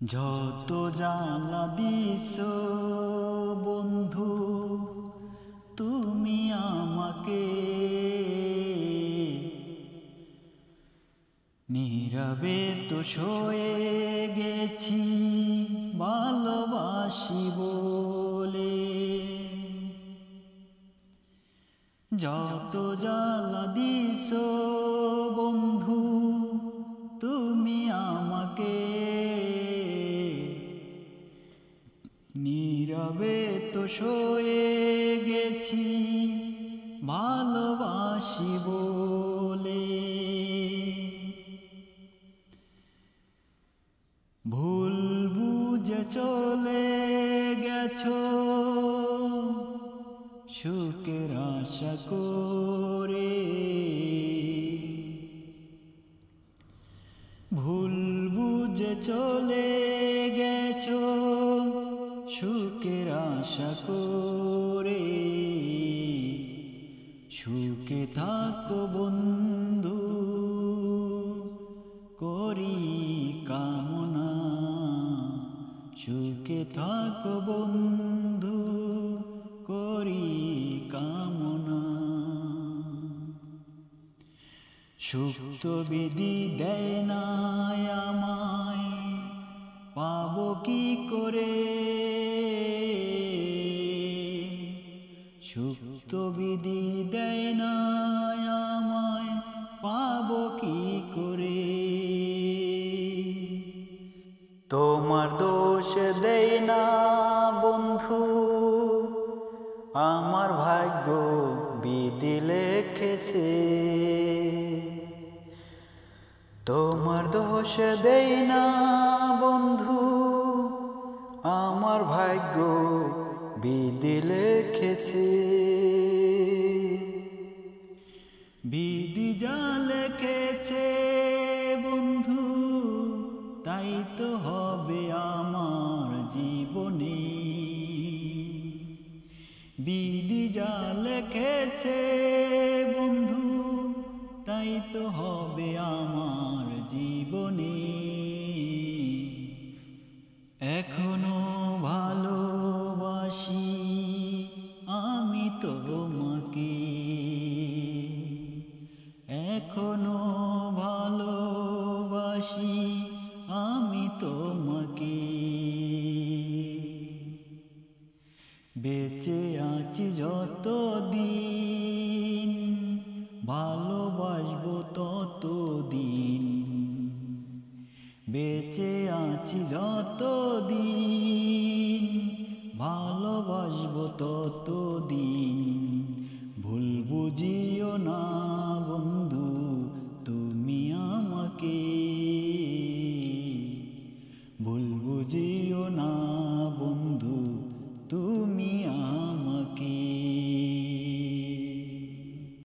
যত জ্বালা দিছো বন্ধু তুমি আমাকে, নীরবে তো সয়ে গেছি ভালোবাসি বলে। যত জ্বালা দিছো বন্ধু তুমি আমাকে, নীরবে তো সয়ে গেছি ভালোবাসি বলে। ভুল বুঝে চলে গেছো সুখের আশা করে, ভুল বুঝে চলে গেছো সুখের আশা করে। সুখে থাকো বন্ধু করি কামনা, সুখে থাকো বন্ধু করি কামনা। সুপ্ত বিধি দেয় না আমায় পাবো কি করে, সুপ্ত বিধি দেয় না আমায় পাবো কি করে। তোমার দোষ দেয় না বন্ধু আমার ভাগ্য বিধি লিখেছে, তোমার দোষ দেয় না বন্ধু আমার ভাগ্য বিধি লিখেছে। বিধি যা লিখেছে বন্ধু তাই তো হবে আমার জীবনে, বিধি যা লিখেছে বন্ধু তাই তো হবে আমার জীবনে। এখনো ভালোবাসি আমি তোমাকে, এখনো ভালোবাসি আমি তোমাকে। বেঁচে আছি যতদিন ভালোবাসবো ততদিন, বেঁচে আছি যতদিন ভালোবাসবো ততদিন। ভুল বুঝিও না বন্ধু তুমি আমাকে।